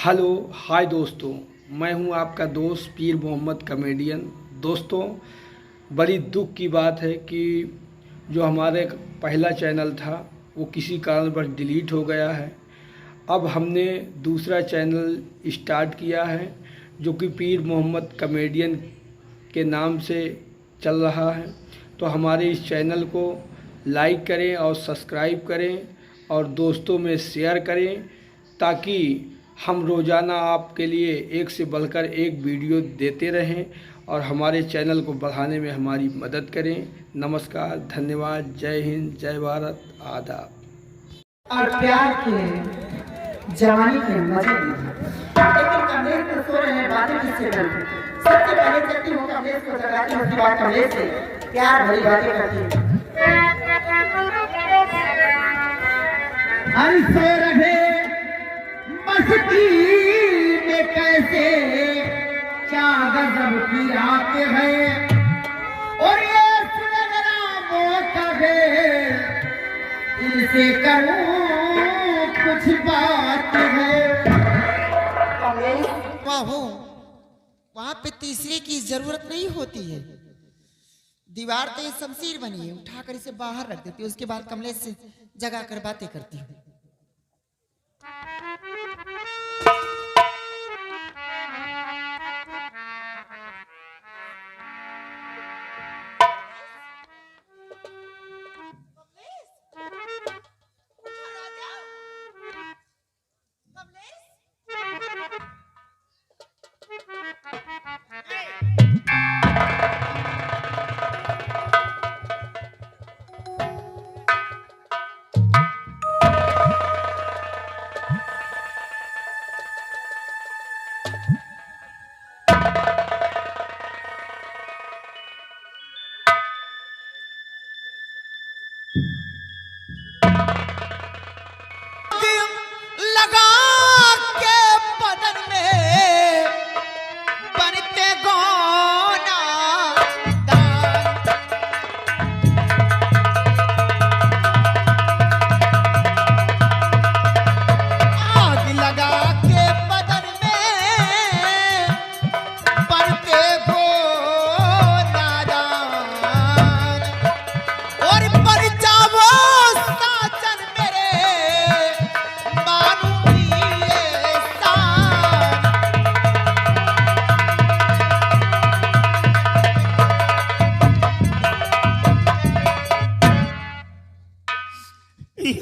Hello hi दोस्तों, मैं हूं आपका दोस्त पीर मोहम्मद कॉमेडियन। दोस्तों, बड़ी दुख की बात है कि जो हमारे पहला चैनल था वो किसी कारणवश डिलीट हो गया है। अब हमने दूसरा चैनल स्टार्ट किया है जो कि पीर मोहम्मद कॉमेडियन के नाम से चल रहा है। तो हमारे इस चैनल को लाइक करें और सब्सक्राइब करें और दोस्तों में शेयर करें ताकि हम रोज़ाना आपके लिए एक से बढ़कर एक वीडियो देते रहें और हमारे चैनल को बढ़ाने में हमारी मदद करें। नमस्कार, धन्यवाद, जय हिंद, जय भारत, आदाब। और प्यार के जवानी के मजे लेकिन कमलेश तो सो रहे हैं, बातें किससे करते? सबसे पहले चलती हूँ कमलेश को जगाती हूँ, उसके बाद कमलेश से प्यार भरी बातें करती हूँ। सो रहे मस्ती में कैसे क्या गजब की रात है, और ये सुनहरा है इनसे करूं कुछ बात है। हो वहां पे तीसरे की जरूरत नहीं होती है। दीवार तो ये शमशीर बनी है, उठाकर इसे बाहर रख देती हूँ, उसके बाद कमलेश से जगा कर बातें करती हूँ।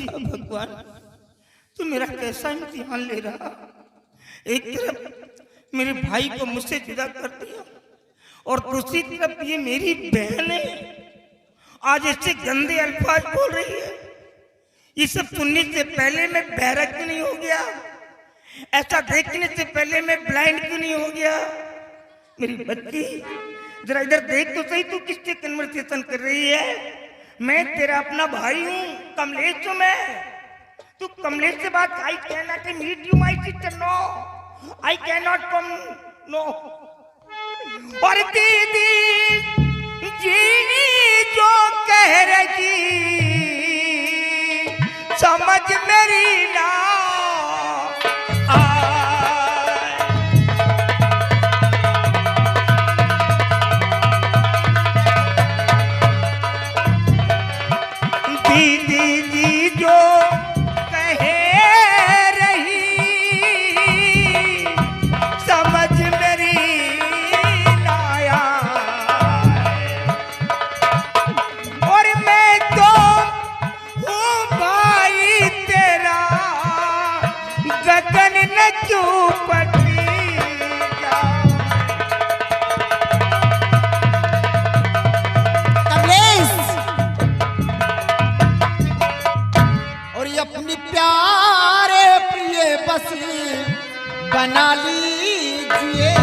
भगवान, तू मेरा कैसा इम्तिहान ले रहा। एक तरफ मेरे भाई को मुझसे जुदा कर दिया और दूसरी तरफ ये मेरी बहन है, आज ऐसे गंदे अल्फाज बोल रही है। ये सब सुनने से पहले मैं बहरा क्यों नहीं हो गया? ऐसा देखने से पहले मैं ब्लाइंड क्यों नहीं हो गया? मेरी बच्ची, जरा इधर देख तो सही, तू किससे कन्वर्सेशन कर रही है? मैं तेरा अपना भाई हूँ, कमलेश हूँ मैं। तू कमलेश से बात, I can not meet you my sister, no I can not come, no. और दीदी जी जो कह रही समझ मेरी ना दीदी जी जो कहे रही समझ मेरी लाया, और मैं तो हूँ भाई तेरा, गगन न चौपटी जा। अपनी प्यारे प्रिय बस बना लीजिए।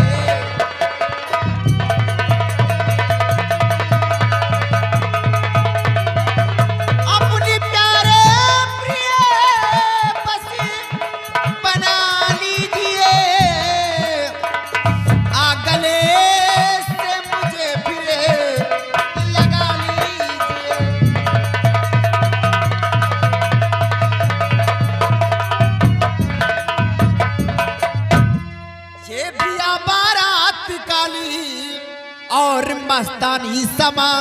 अपनी प्यारे प्रिय बस बना लीजिए। गले से मुझे फिर लगा लीजिए। ए बिया बारात काली और मस्तानी समा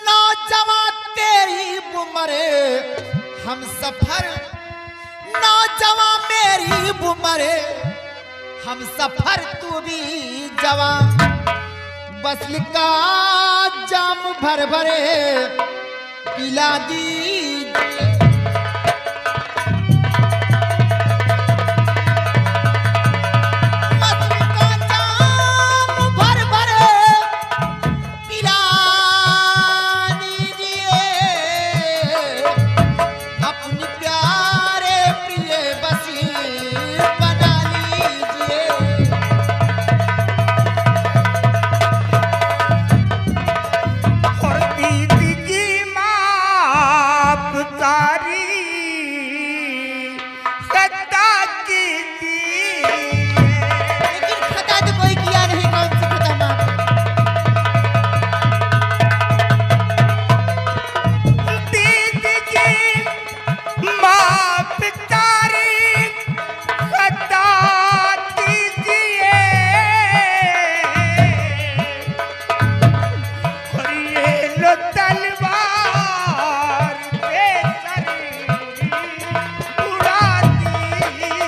नौजवान तेरी उम्र हम सफर नौजवान मेरी उम्र हम सफर तू भी जवान बसल का जाम भर भरे पिला दीजिए बसल का जाम भर भरे पिला दीजिए अपनी प्यारे प्रिय बसी बना लीजिए और दीदी की माप तारी सदा कीजिए। लेकिन खता तो कोई किया नहीं कौन सी खता माफ दीदी की माप तारी सदा कीजिए। और ये लो तलवार पे सर उड़ा दीजिए।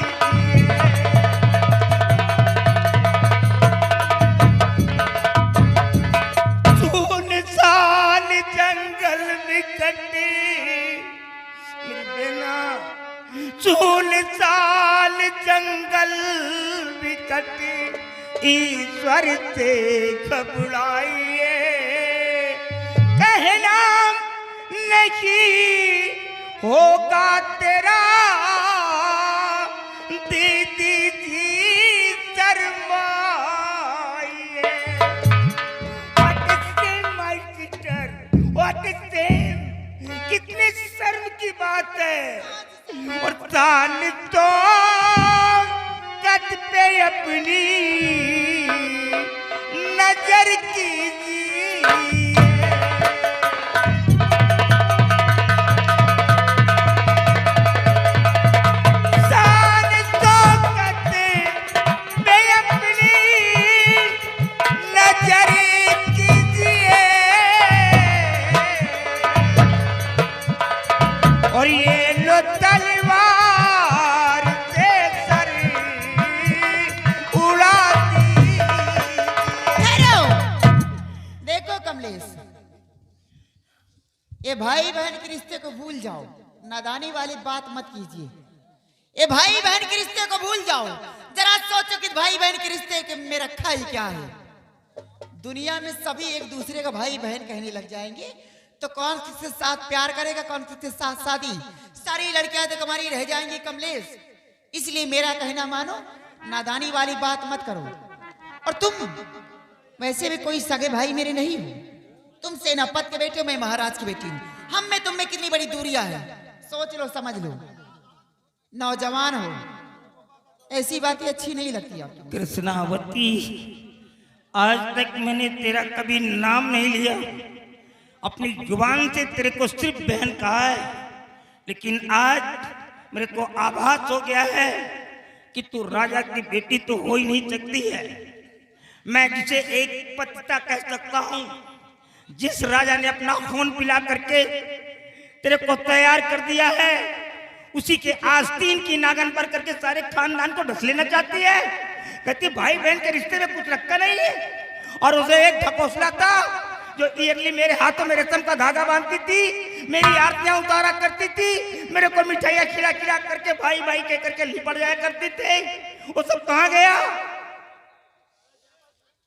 सुनसान जंगल में कटी मेरी बेना सुनसान जंगल में कटी ईश्वर से घबराइए कहना नहीं होगा तेरा दीदी जी शर्माइए। What is shame, my sister? What is shame? कितने शर्म की बात है। और तान तो कद पे अपनी नजर कीजिए। शान तो कद पे अपनी नजर कीजिए। और ये लो तलवार से सर उड़ा दीजिए। ठहरो देखो कमलेश ये भाई बहन के रिश्ते को भूल जाओ नादानी वाली बात मत कीजिए ये भाई बहन के रिश्ते को भूल जाओ जरा सोचो कि भाई बहन के रिश्ते में रखा ही क्या है दुनिया में सभी एक दूसरे का भाई बहन कहने लग जाएंगे तो कौन किसके साथ प्यार करेगा कौन किसके साथ शादी सारी लड़कियां तो तुम्हारी रह जाएंगी कमलेश इसलिए मेरा कहना मानो नादानी वाली बात मत करो और तुम वैसे भी कोई सगे भाई मेरे नहीं हो तुम सेनापत के बेटे हो मैं महाराज की बेटी हूँ हम में तुम में कितनी बड़ी दूरियां है सोच लो समझ लो नौजवान हो ऐसी बातें अच्छी नहीं लगती आपको कृष्णावती आज तक मैंने तेरा कभी नाम नहीं लिया अपनी जुबान से तेरे को सिर्फ बहन कहा है लेकिन आज मेरे को आभास हो गया है कि तू राजा की बेटी तो हो ही नहीं सकती है मैं जिसे एक पतिता कह सकता हूँ जिस राजा ने अपना खून पिला करके तेरे को तैयार कर दिया है उसी के आस्तीन की नागन पर करके सारे खानदान को ढस लेना चाहती है कहती भाई बहन के रिश्ते में कुछ रखा नहीं है और उसे एक ढकोसला था जो ईयरली मेरे हाथों में रेशम का धागा बांधती थी मेरी आरतियां उतारा करती थी मेरे को मिठाइयां खिला खिला करके भाई भाई कह करके लिपट जाया करती थे वो सब कहाँ गया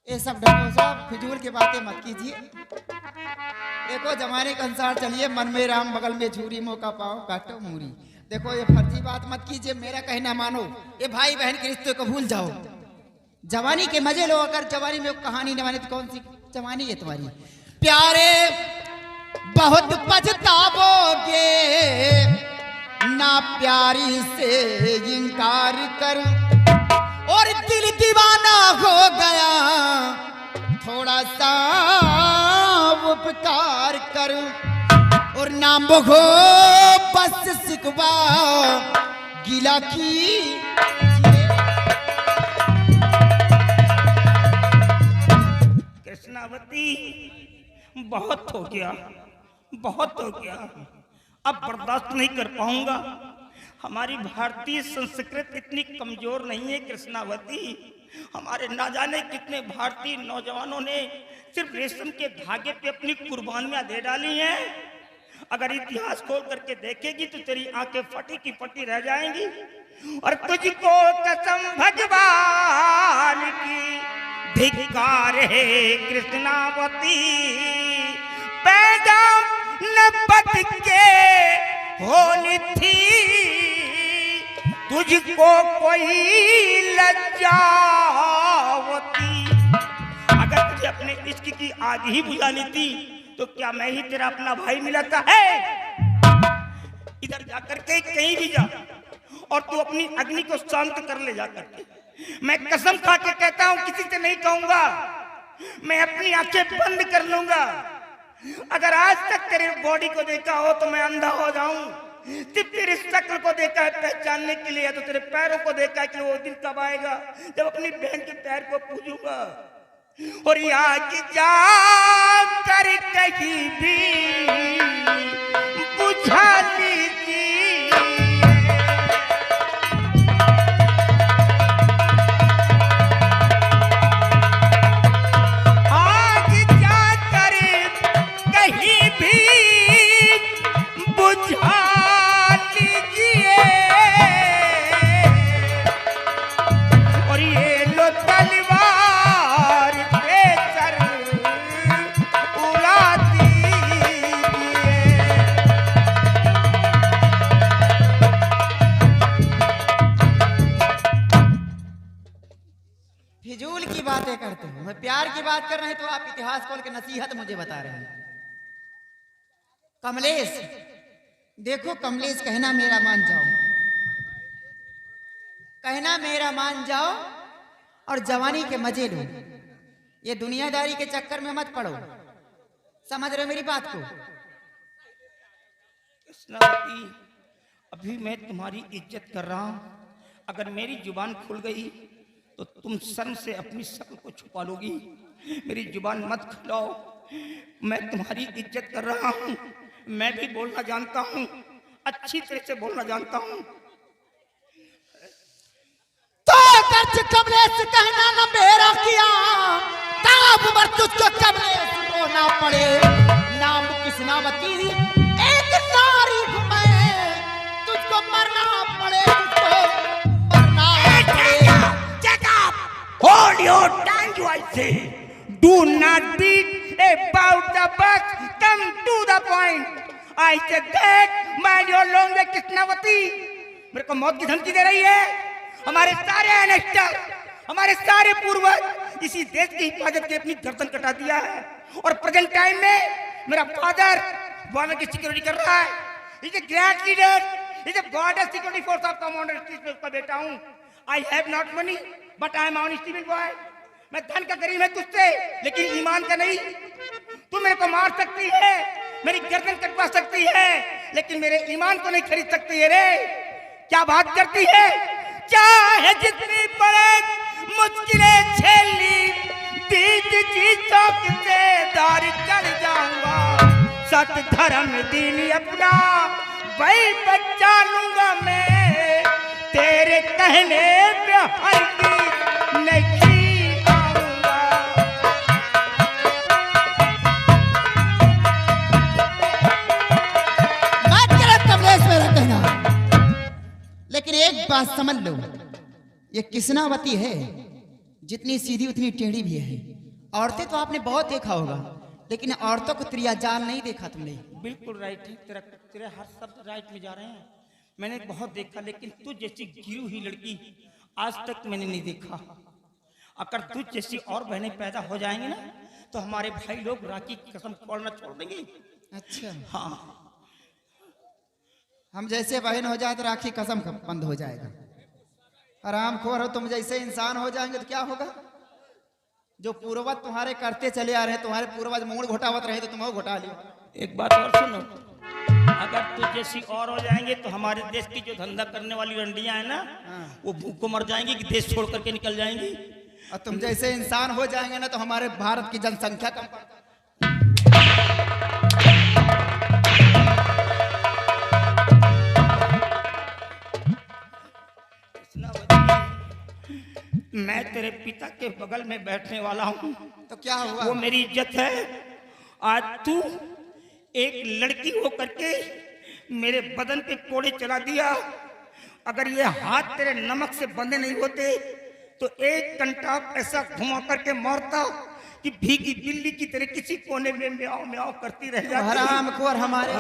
ये सब ढकोसा फिजूल की बातें मत कीजिए देखो जमाने के अनुसार चलिए मन में राम बगल में झूरी मौका पाओ काटो मूरी देखो ये फर्जी बात मत कीजिए मेरा कहना मानो ये भाई बहन के रिश्ते को भूल जाओ जवानी के मजे लो अगर जवानी में कहानी न माने तो कौन सी जवानी है तुम्हारी प्यारे बहुत पछताओगे ना प्यारी से इनकार कर और दिल दीवाना हो गया थोड़ा सा उपकार कर और नाम हो बस सिकवा गिला की बहुत हो गया, बहुत हो गया। अब बर्दाश्त नहीं कर पाऊंगा। हमारी भारतीय संस्कृति इतनी कमजोर नहीं है कृष्णावती। हमारे ना जाने कितने भारतीय नौजवानों ने सिर्फ रेशम के धागे पे अपनी कुर्बानियां दे डाली हैं। अगर इतिहास खोल करके देखेगी तो तेरी आंखें फटी की फटी रह जाएंगी। और तुझको कसम भगवान की धिक्कार है कृष्णावती, पैदा न बच के होनी थी तुझको कोई लज्जावती। अगर तुझे अपने इश्क की आग ही बुझानी थी तो क्या मैं ही तेरा अपना भाई मिला था? इधर जाकर के कहीं भी जा और तू अपनी अग्नि को शांत कर ले जाकर के। मैं कसम खा के कहता हूं किसी से नहीं कहूंगा, मैं अपनी आंखें बंद कर लूंगा। अगर आज तक तेरे बॉडी को देखा हो तो मैं अंधा हो जाऊं। सिर्फ तेरी शक्ल को देखा है पहचानने के लिए, तो तेरे पैरों को देखा है कि वो दिन कब आएगा जब अपनी बहन के पैर को पूजूंगा। और आज जा कर कहीं भी बुझा लीजिए, आज जाकर कहीं भी बुझा लीजिए। और ये लो तलवार पे सर उड़ा दीजिए। फिजूल की बातें करते हो। मैं प्यार की बात कर रहे हैं तो आप इतिहास खोल के नसीहत मुझे बता रहे हैं। कमलेश, देखो कमलेश, कहना मेरा मान जाओ, कहना मेरा मान जाओ और जवानी के मजे लो। ये दुनियादारी के चक्कर में मत पड़ो। समझ रहे हो मेरी बात को? कृष्णावती, अभी मैं तुम्हारी इज्जत कर रहा हूं। अगर मेरी जुबान खुल गई तो तुम शर्म से अपनी शक्ल को छुपा लोगी। मेरी जुबान मत खुलाओ, मैं तुम्हारी इज्जत कर रहा हूं। मैं भी बोलना जानता हूं, अच्छी तरह से बोलना जानता हूं। तो गर्ज कमलेश कहना न मेरा किया, ताब मर तुझको कमलेश रोना पड़े। नाम कृष्णावती एक नारी हूं मैं, तुझको मरना पड़े, तुझको मरना पड़े। Hold your tongue, I say. Do not beat about the bush. Come to the point. I said that, mind your language, Krishnavati. मेरे को मौत की धमकी दे रही है। हमारे सारे एनेस्टर, हमारे सारे पूर्वज इसी देश की हिफाजत के अपनी गर्दन कटा दिया है। और प्रेजेंट टाइम में मेरा फादर बॉर्डर की सिक्योरिटी कर रहा है। Is a great leader, is a border security force of commander chief में उसका बेटा हूँ। I have not money but I am honest boy. मैं धन का गरीब है तुझसे, लेकिन ईमान का नहीं। तू मेरे को मार सकती है, मेरी गर्दन कटवा सकती है, लेकिन मेरे ईमान को नहीं खरीद सकती है रे। क्या बात करती है? चाहे जितनी पड़े मुश्किलें झेल ली, दीद जी चौक से दार चढ़ जाऊंगा। सत धर्म दीन अपना वही बच्चा लूंगा मैं, तेरे कहने पे हरगिज़ नहीं आऊंगा। बात करे कमलेश मेरा कहना, लेकिन एक बात समझ लो, ये कृष्णावती है, जितनी सीधी उतनी टेढ़ी भी है। औरतें तो आपने बहुत देखा होगा, लेकिन औरतों को त्रियाजाल नहीं देखा तुमने। बिल्कुल राइट है, तेरे हर शब्द राइट में जा रहे हैं। मैंने बहुत देखा, लेकिन तू जैसी गिरी हुई लड़की आज तक मैंने नहीं देखा। अगर तू जैसी और बहनें पैदा हो जाएंगी ना तो हमारे भाई लोग राखी की कसम खोलना छोड़ देंगे। अच्छा, हाँ, हम जैसे बहन हो जाए तो राखी कसम बंद हो जाएगा। आराम खोर हो तुम जैसे इंसान हो जाएंगे तो क्या होगा? जो पूर्वज तुम्हारे करते चले आ रहे हैं, तुम्हारे पूर्वज मूड़ घोटावत रहे तो तुम वो घोटा लियो। एक बात और सुनो, अगर तू जैसी और हो जाएंगे तो हमारे देश की जो धंधा करने वाली रंडियां है ना, वो भूख को मर जाएंगी कि देश छोड़ करके निकल जाएंगी। और तुम जैसे इंसान हो जाएंगे ना तो हमारे भारत की जनसंख्या कम। मैं तेरे पिता के बगल में बैठने वाला हूँ, तो क्या हुआ? वो मेरी इज्जत है। आज तू एक लड़की हो करके मेरे बदन पे कोड़े चला दिया। अगर ये हाथ तेरे नमक से बंधे नहीं होते तो एक घंटा ऐसा घुमा करके मारता कि भीगी बिल्ली की तेरे किसी कोने में म्याऊं म्याऊं करती रह जाती। हरामखोर हमारे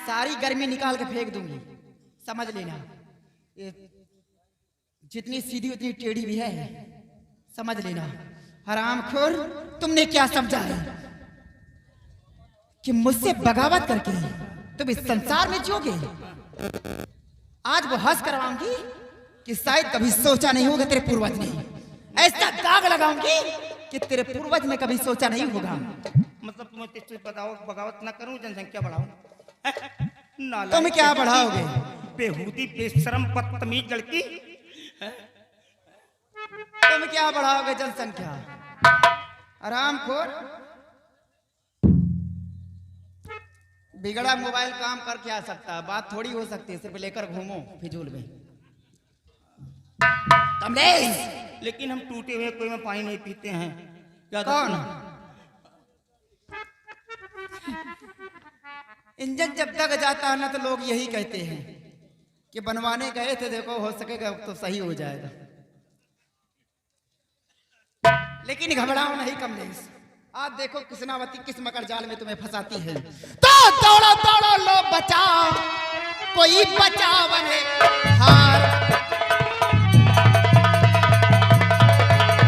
सारी गर्मी निकाल के फेंक दूंगी, समझ लेना। ये जितनी सीधी उतनी टेढ़ी भी है, समझ लेना। हरामखोर, तुमने क्या समझा है कि मुझसे बगावत करके तुम इस संसार में जियोगे? आज वो हंस करवाऊंगी कि शायद कभी सोचा नहीं होगा तेरे पूर्वज ने। ऐसा दाग लगाऊंगी कि तेरे पूर्वज ने कभी सोचा नहीं होगा। मतलब तुम्हें तुझसे बगावत ना करूं, जनसंख्या बढ़ाऊं? तुम क्या बढ़ाओगे? बेहूदी बेशरम बदतमीज लड़की। तुम क्या बढ़ाओगे जनसंख्या? हरामखोर, बिगड़ा मोबाइल काम करके आ सकता है, बात थोड़ी हो सकती है। सिर्फ लेकर घूमो फिजूल में। कमलेश, लेकिन हम टूटे हुए कोई में पानी नहीं पीते हैं। क्या कौन? इंजन जब तक जाता है ना तो लोग यही कहते हैं कि बनवाने गए थे, देखो हो सकेगा तो सही हो जाएगा। लेकिन घबराओ नहीं कमलेश, आज देखो कृष्णावती किस मकर जाल में तुम्हें फंसाती है। तो दौड़ो दौड़ो लो बचाओ, कोई बचावने हार।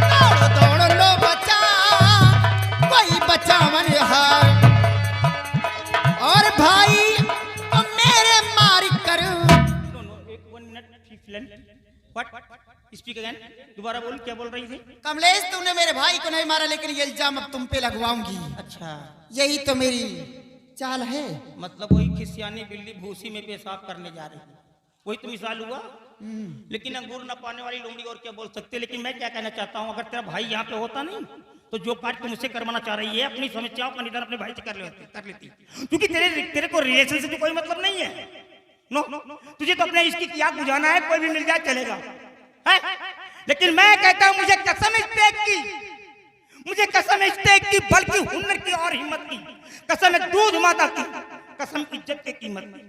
दौड़ो दौड़ो लो बचाओ, कोई बचावने हार। और भाई तो मेरे मार कर। स्पीक अगेन, दोबारा बोल, क्या बोल रही थी? कमलेश, तुमने मेरे भाई को नहीं मारा, लेकिन ये इल्जाम अब तुम पे लगवाऊंगी। अच्छा, यही तो मेरी चाल है। मतलब वही खिसियानी बिल्ली भूसी में पेशाब करने जा रही, वही तो मिसाल हुआ। लेकिन अंगूर न पाने वाली लोमड़ी और क्या बोल सकते। लेकिन मैं क्या कहना चाहता हूँ, अगर तेरा भाई यहाँ पे होता नहीं तो जो कार्य तुम मुझसे करवाना चाह रही है, अपनी समस्याओं का निदान अपने भाई से कर लेती। क्योंकि तेरे को रिलेशन से तो कोई मतलब नहीं है। नो, तुझे तो अपने इसकी क्या बुझाना है, कोई भी मिल जाए चलेगा है? लेकिन मैं कहता हूं, मुझे कसम इस टेक की, बल्कि हुनर की और हिम्मत की कसम है, दूध माता की कसम, इज्जत की कीमत की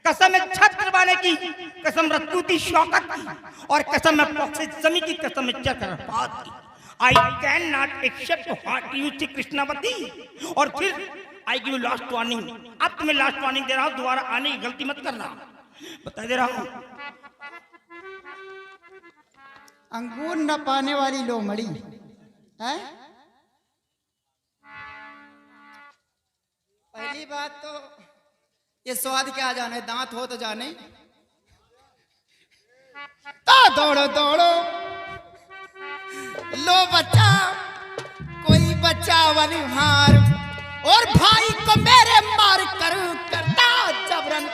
कसम है, छत्र वाले की कसम, रतूती शौकत की और कसम है, पॉक्सिस जमी की कसम है, चक्रपात की। I cannot accept what you see Krishnavati. और फिर I give you last warning, अब तुम्हें लास्ट वार्निंग दे रहा हूं, दोबारा आने की गलती मत करना, बता दे रहा हूं। अंगूर न पाने वाली लोमड़ी है। पहली बात तो ये स्वाद क्या जाने, दांत हो तो जाने। तो दौड़ो दौड़ो लो बच्चा, कोई बच्चा वाली हार। और भाई को मेरे मार कर करता जबरन।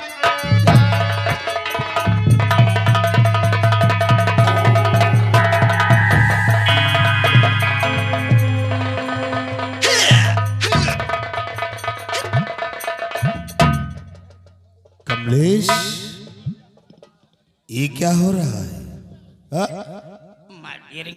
कमलेश, ये क्या हो रहा है? My dear